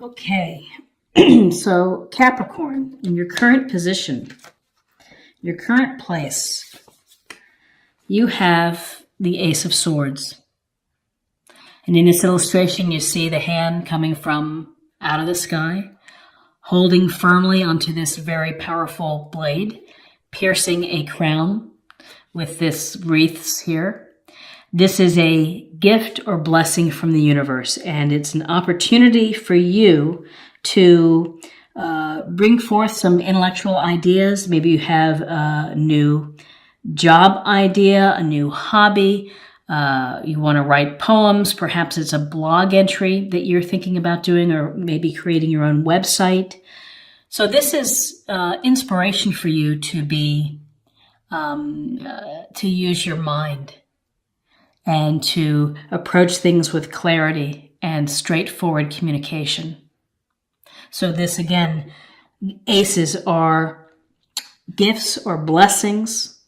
Okay, so Capricorn, in your current position, your current place, you have the Ace of Swords. And in this illustration, you see the hand coming from out of the sky, holding firmly onto this very powerful blade, piercing a crown with this wreaths here. This is a gift or blessing from the universe, and it's an opportunity for you to bring forth some intellectual ideas. Maybe you have a new job idea, a new hobby. You want to write poems. Perhaps it's a blog entry that you're thinking about doing, or maybe creating your own website. So this is inspiration for you to be to use your mind and to approach things with clarity and straightforward communication. So this, again, aces are gifts or blessings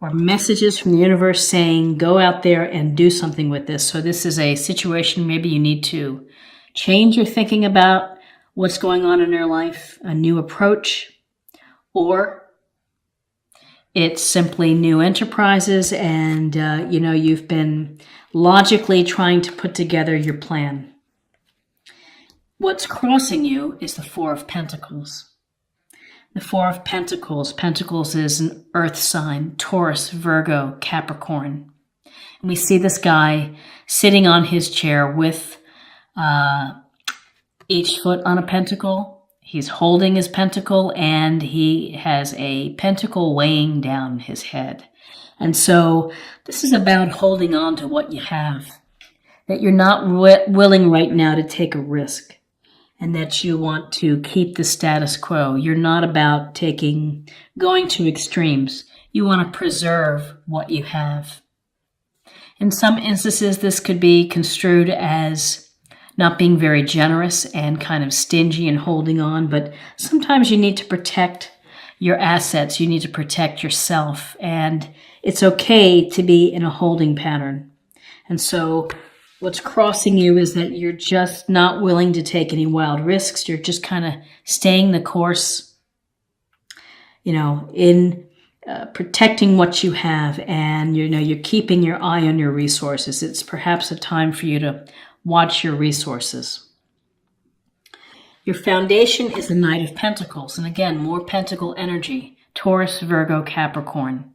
or messages from the universe saying, go out there and do something with this. So this is a situation maybe you need to change your thinking about what's going on in your life, a new approach, or it's simply new enterprises and, you've been logically trying to put together your plan. What's crossing you is the Four of Pentacles. The Four of Pentacles. Pentacles is an earth sign, Taurus, Virgo, Capricorn. And we see this guy sitting on his chair with each foot on a pentacle. He's holding his pentacle, and he has a pentacle weighing down his head. And so this is about holding on to what you have, that you're not willing right now to take a risk, and that you want to keep the status quo. You're not about going to extremes. You want to preserve what you have. In some instances, this could be construed as not being very generous and kind of stingy and holding on, but sometimes you need to protect your assets. You need to protect yourself, and it's okay to be in a holding pattern. And so what's crossing you is that you're just not willing to take any wild risks. You're just kind of staying the course, in protecting what you have, and you're keeping your eye on your resources. It's perhaps a time for you to watch your resources. Your foundation is the Knight of Pentacles. And again, more pentacle energy, Taurus, Virgo, Capricorn.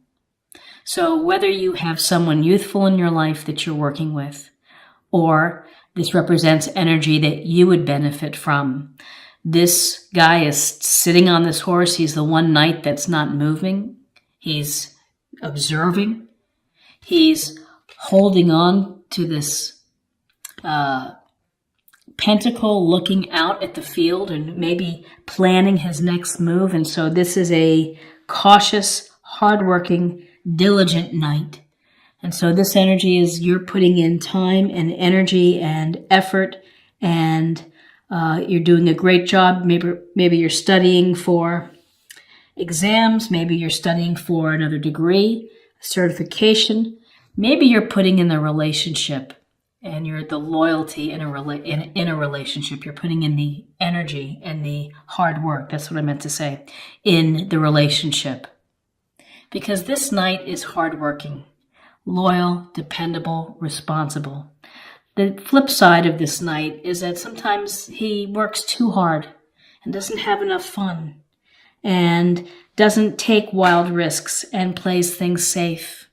So whether you have someone youthful in your life that you're working with, or this represents energy that you would benefit from. This guy is sitting on this horse. He's the one knight that's not moving. He's observing. He's holding on to this pentacle, looking out at the field and maybe planning his next move. And so this is a cautious, hardworking, diligent knight. And so this energy is you're putting in time and energy and effort, and you're doing a great job. Maybe you're studying for exams. Maybe you're studying for another degree, certification. Maybe you're putting in the relationship, and you're the loyalty in a relationship. You're putting in the energy and the hard work. That's what I meant to say, in the relationship. Because this knight is hardworking, loyal, dependable, responsible. The flip side of this knight is that sometimes he works too hard and doesn't have enough fun and doesn't take wild risks and plays things safe.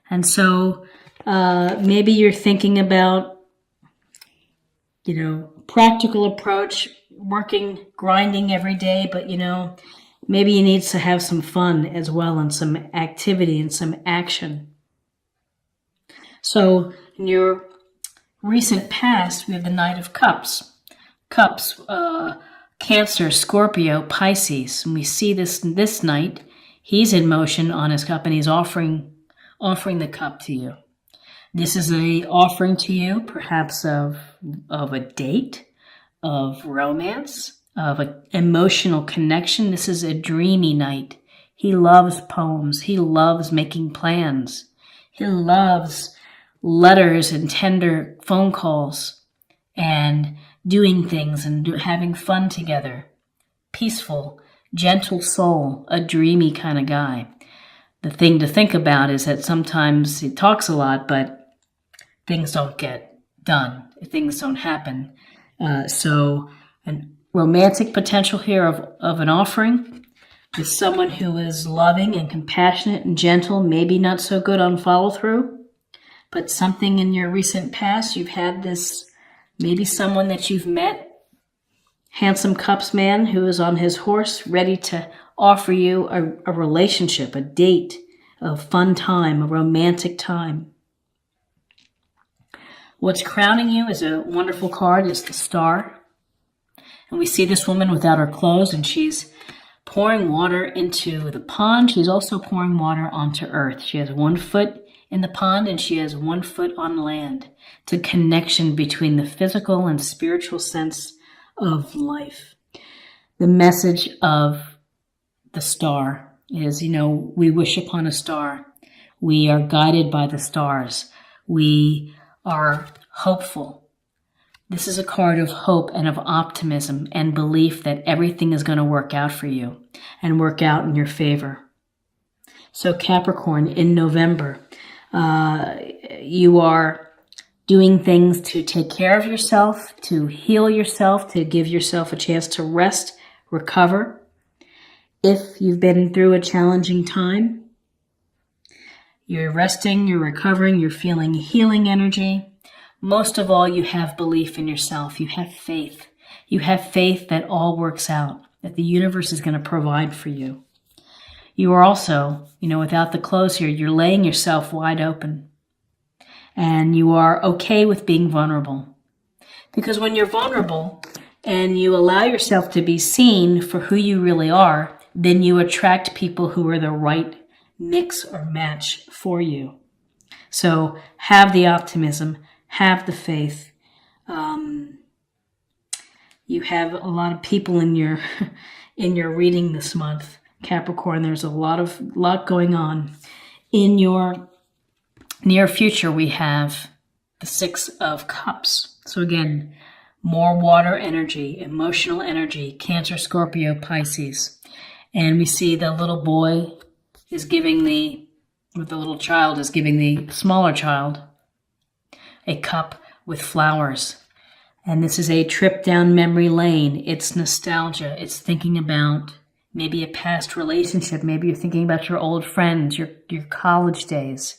And so maybe you're thinking about, practical approach, working, grinding every day, but, maybe you need to have some fun as well, and some activity and some action. So in your recent past, we have the Knight of Cups. Cups, Cancer, Scorpio, Pisces. And we see this knight, he's in motion on his cup, and he's offering the cup to you. This is an offering to you, perhaps of a date, of romance, of an emotional connection. This is a dreamy knight. He loves poems. He loves making plans. He loves letters and tender phone calls and doing things and having fun together. Peaceful, gentle soul, a dreamy kind of guy. The thing to think about is that sometimes he talks a lot, but things don't get done. Things don't happen. So a romantic potential here of an offering is someone who is loving and compassionate and gentle, maybe not so good on follow through, but something in your recent past, you've had this, maybe someone that you've met, handsome cups man who is on his horse, ready to offer you a relationship, a date, a fun time, a romantic time. What's crowning you is a wonderful card, is the Star. And we see this woman without her clothes, and she's pouring water into the pond. She's also pouring water onto earth. She has 1 foot in the pond and she has 1 foot on land. It's a connection between the physical and spiritual sense of life. The message of the Star is, we wish upon a star. We are guided by the stars. We are hopeful. This is a card of hope and of optimism and belief that everything is going to work out for you and work out in your favor. So Capricorn, in November, you are doing things to take care of yourself, to heal yourself, to give yourself a chance to rest, recover. If you've been through a challenging time, you're resting, you're recovering, you're feeling healing energy. Most of all, you have belief in yourself. You have faith. You have faith that all works out, that the universe is going to provide for you. You are also, without the clothes here, you're laying yourself wide open. And you are okay with being vulnerable. Because when you're vulnerable and you allow yourself to be seen for who you really are, then you attract people who are the right mix or match for you. So have the optimism. Have the faith. You have a lot of people in your reading this month, Capricorn. There's a lot going on. In your near future, we have the 6 of Cups. So again, more water energy, emotional energy, Cancer, Scorpio, Pisces. And we see the little boy is giving the little child is giving the smaller child a cup with flowers. And this is a trip down memory lane. It's nostalgia. It's thinking about maybe a past relationship. Maybe you're thinking about your old friends, your college days,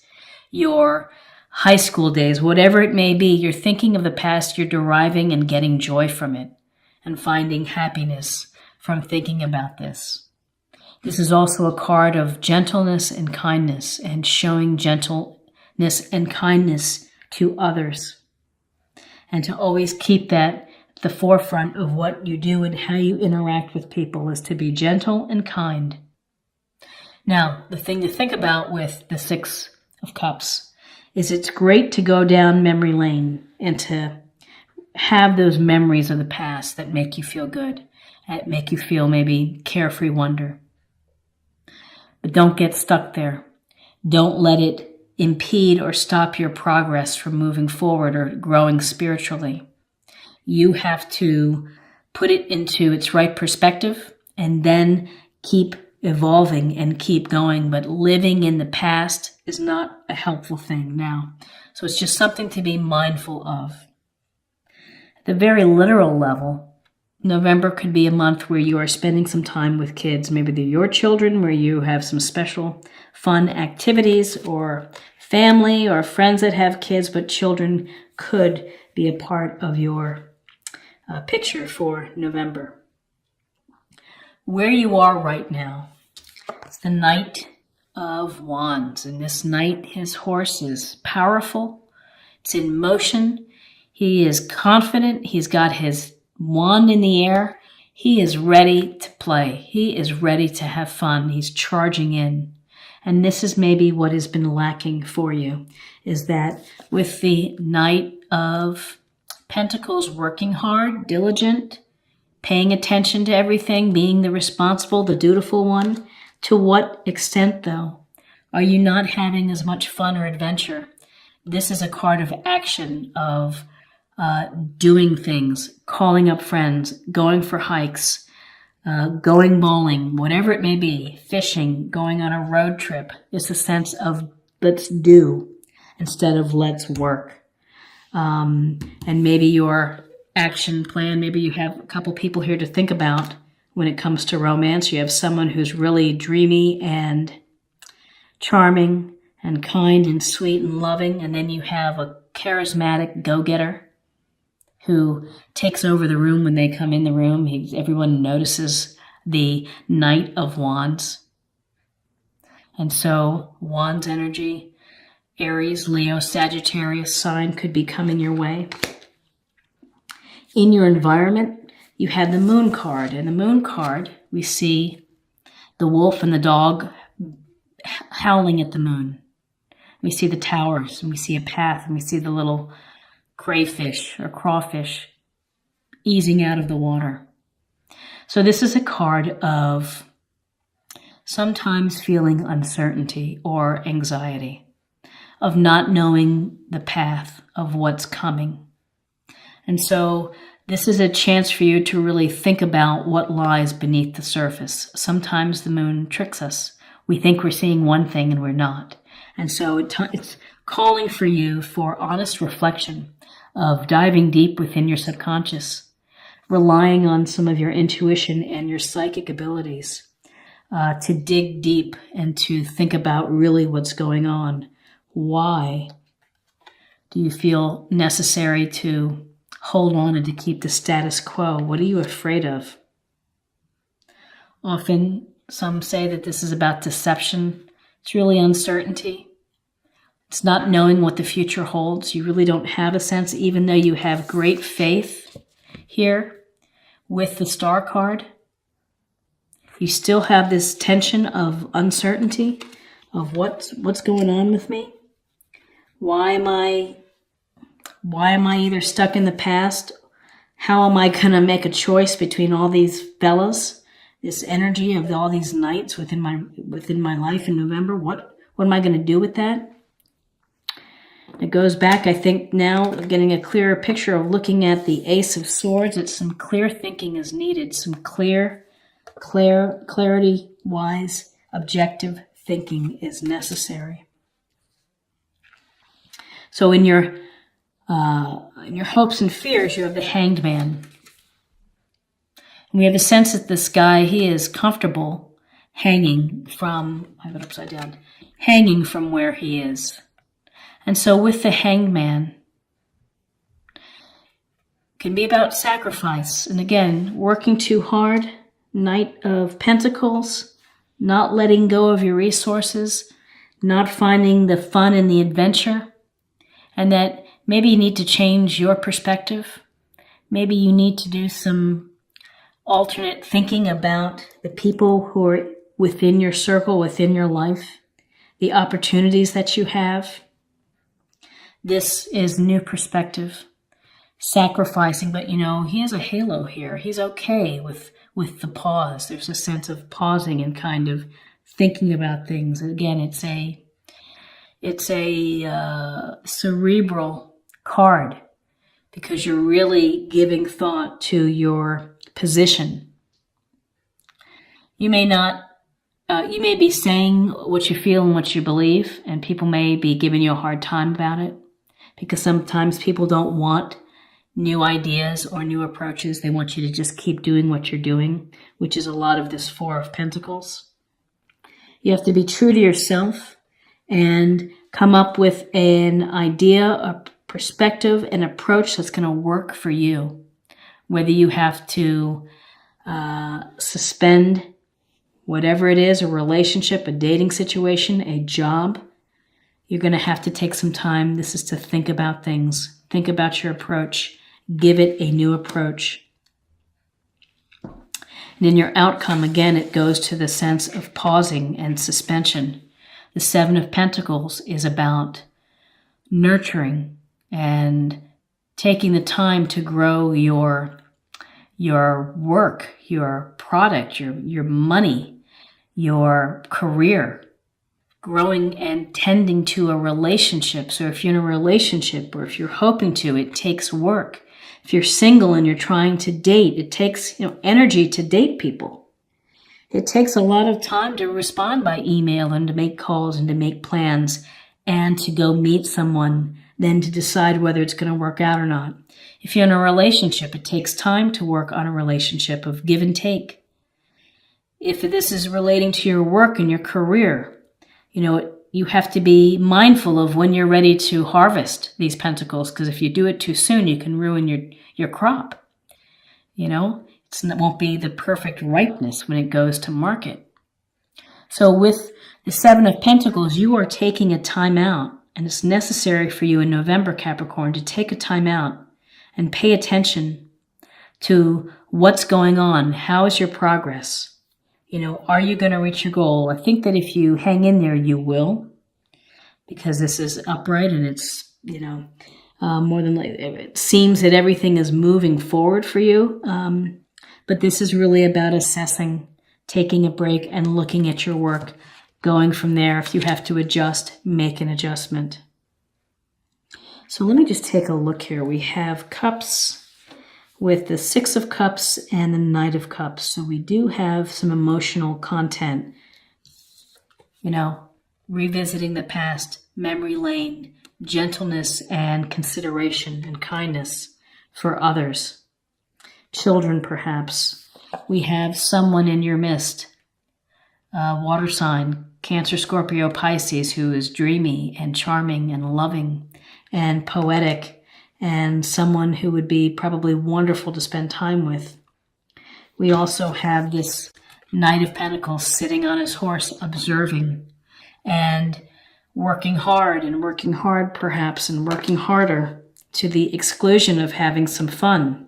your high school days, whatever it may be. You're thinking of the past. You're deriving and getting joy from it and finding happiness from thinking about this. This is also a card of gentleness and kindness and showing gentleness and kindness to others, and to always keep that at the forefront of what you do and how you interact with people is to be gentle and kind. Now, the thing to think about with the 6 of Cups is it's great to go down memory lane and to have those memories of the past that make you feel good, that make you feel maybe carefree wonder. But don't get stuck there. Don't let it impede or stop your progress from moving forward or growing spiritually. You have to put it into its right perspective and then keep evolving and keep going. But living in the past is not a helpful thing now. So it's just something to be mindful of. At the very literal level, November could be a month where you are spending some time with kids. Maybe they're your children, where you have some special fun activities, or family or friends that have kids, but children could be a part of your picture for November. Where you are right now, it's the Knight of Wands. And this knight, his horse is powerful. It's in motion. He is confident. He's got his wand in the air. He is ready to play. He is ready to have fun. He's charging in. And this is maybe what has been lacking for you, is that with the Knight of Pentacles, working hard, diligent, paying attention to everything, being the responsible, the dutiful one, to what extent, though, are you not having as much fun or adventure? This is a card of action, of doing things, calling up friends, going for hikes, going bowling, whatever it may be, fishing, going on a road trip. It's a sense of let's do instead of let's work. And maybe your action plan, maybe you have a couple people here to think about when it comes to romance. You have someone who's really dreamy and charming and kind and sweet and loving, and then you have a charismatic go-getter who takes over the room when they come in the room. Everyone notices the Knight of Wands. And so Wands energy, Aries, Leo, Sagittarius sign could be coming your way. In your environment, you had the Moon card. In the Moon card, we see the wolf and the dog howling at the moon. We see the towers, and we see a path, and we see the little crayfish or crawfish easing out of the water. So this is a card of sometimes feeling uncertainty or anxiety, of not knowing the path of what's coming. And so this is a chance for you to really think about what lies beneath the surface. Sometimes the moon tricks us. We think we're seeing one thing and we're not. And so it's calling for you for honest reflection of diving deep within your subconscious, relying on some of your intuition and your psychic abilities to dig deep and to think about really what's going on. Why do you feel necessary to hold on and to keep the status quo? What are you afraid of? Often, some say that this is about deception. It's really uncertainty. It's not knowing what the future holds. You really don't have a sense, even though you have great faith here with the Star card. You still have this tension of uncertainty of what's going on with me. Why am I either stuck in the past? How am I going to make a choice between all these fellas? This energy of all these nights within my life in November. What am I going to do with that? It goes back, I think, now getting a clearer picture of looking at the Ace of Swords. It's some clear thinking is needed. Some clarity-wise, objective thinking is necessary. So in your hopes and fears, you have the Hanged Man. And we have a sense that this guy, he is comfortable hanging from, I have it upside down, hanging from where he is. And so with the Hanged Man, can be about sacrifice. And again, working too hard, Knight of Pentacles, not letting go of your resources, not finding the fun and the adventure, and that maybe you need to change your perspective. Maybe you need to do some alternate thinking about the people who are within your circle, within your life, the opportunities that you have. This is new perspective, sacrificing, but he has a halo here. He's okay with the pause. There's a sense of pausing and kind of thinking about things. Again, it's a cerebral card because you're really giving thought to your position. You may be saying what you feel and what you believe, and people may be giving you a hard time about it because sometimes people don't want new ideas or new approaches. They want you to just keep doing what you're doing, which is a lot of this Four of Pentacles. You have to be true to yourself and come up with an idea, a perspective, an approach that's going to work for you. Whether you have to suspend whatever it is, a relationship, a dating situation, a job, you're going to have to take some time. This is to think about things. Think about your approach. Give it a new approach. And in your outcome, again, it goes to the sense of pausing and suspension. The Seven of Pentacles is about nurturing and taking the time to grow your work, your product, your money, your career. growing and tending to a relationship. So if you're in a relationship or if you're hoping to, it takes work. If you're single and you're trying to date, it takes energy to date people. It takes a lot of time to respond by email and to make calls and to make plans and to go meet someone, then to decide whether it's going to work out or not. If you're in a relationship, it takes time to work on a relationship of give and take. If this is relating to your work and your career, you have to be mindful of when you're ready to harvest these pentacles, because if you do it too soon, you can ruin your crop. It won't be the perfect ripeness when it goes to market. So with the Seven of Pentacles, you are taking a time out, and it's necessary for you in November, Capricorn, to take a time out and pay attention to what's going on. How is your progress? Are you going to reach your goal? I think that if you hang in there, you will, because this is upright and it's, more than likely, it seems that everything is moving forward for you. But this is really about assessing, taking a break and looking at your work, going from there. If you have to adjust, make an adjustment. So let me just take a look here. We have cups with the Six of Cups and the Knight of Cups. So we do have some emotional content, revisiting the past, memory lane, gentleness and consideration and kindness for others. Children, perhaps. We have someone in your midst, water sign, Cancer, Scorpio, Pisces, who is dreamy and charming and loving and poetic, and someone who would be probably wonderful to spend time with. We also have this Knight of Pentacles sitting on his horse, observing and working hard perhaps, and working harder to the exclusion of having some fun.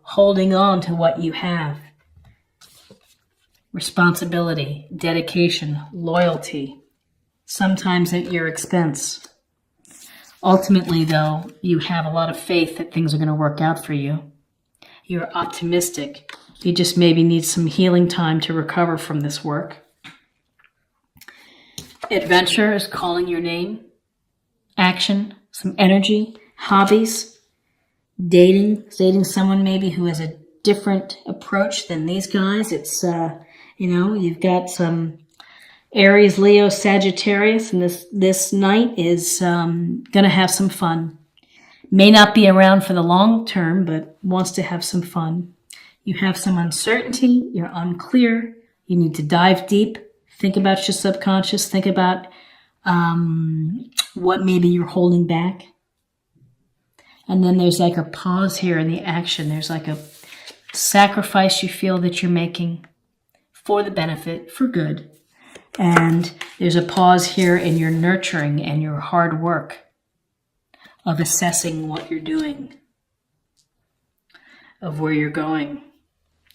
Holding on to what you have. Responsibility, dedication, loyalty, sometimes at your expense. Ultimately, though, you have a lot of faith that things are going to work out for you. You're optimistic. You just maybe need some healing time to recover from this work. Adventure is calling your name. Action, some energy, hobbies, dating someone maybe who has a different approach than these guys. It's, you've got some Aries, Leo, Sagittarius, and this night is going to have some fun. May not be around for the long term, but wants to have some fun. You have some uncertainty. You're unclear. You need to dive deep. Think about your subconscious. Think about what maybe you're holding back. And then there's like a pause here in the action. There's like a sacrifice you feel that you're making for the benefit, for good. And there's a pause here in your nurturing and your hard work of assessing what you're doing, of where you're going.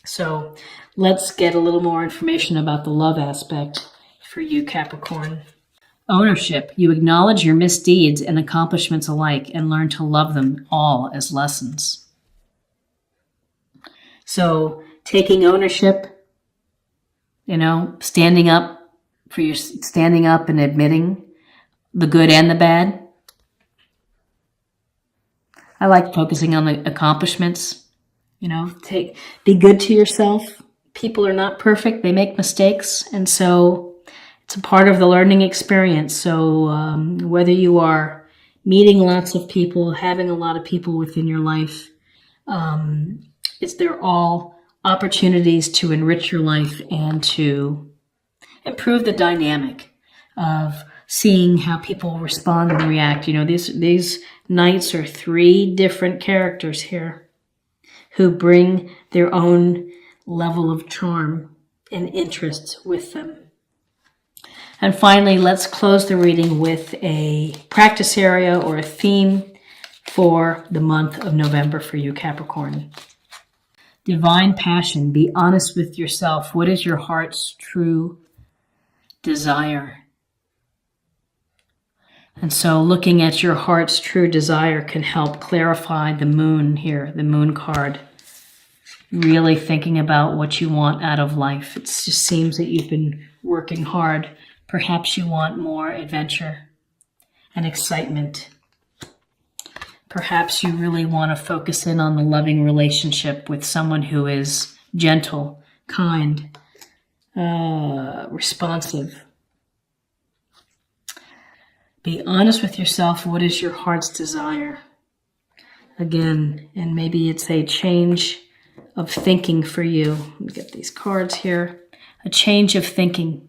So let's get a little more information about the love aspect for you, Capricorn. Ownership. You acknowledge your misdeeds and accomplishments alike and learn to love them all as lessons. So taking ownership, standing up and admitting the good and the bad. I like focusing on the accomplishments. Be good to yourself. People are not perfect. They make mistakes. And so it's a part of the learning experience. So whether you are meeting lots of people, having a lot of people within your life, they're all opportunities to enrich your life and to improve the dynamic of seeing how people respond and react. These knights are three different characters here who bring their own level of charm and interest with them. And finally, let's close the reading with a practice area or a theme for the month of November for you, Capricorn. Divine passion. Be honest with yourself. What is your heart's true desire? And so looking at your heart's true desire can help clarify the moon here, the moon card. Really thinking about what you want out of life. It just seems that you've been working hard. Perhaps you want more adventure and excitement. Perhaps you really want to focus in on the loving relationship with someone who is gentle, kind, responsive. Be honest with yourself. What is your heart's desire? Again, and maybe it's a change of thinking for you. Let me get these cards here. A change of thinking,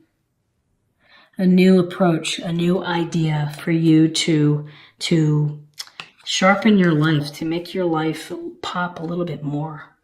a new approach, a new idea for you to sharpen your life, to make your life pop a little bit more.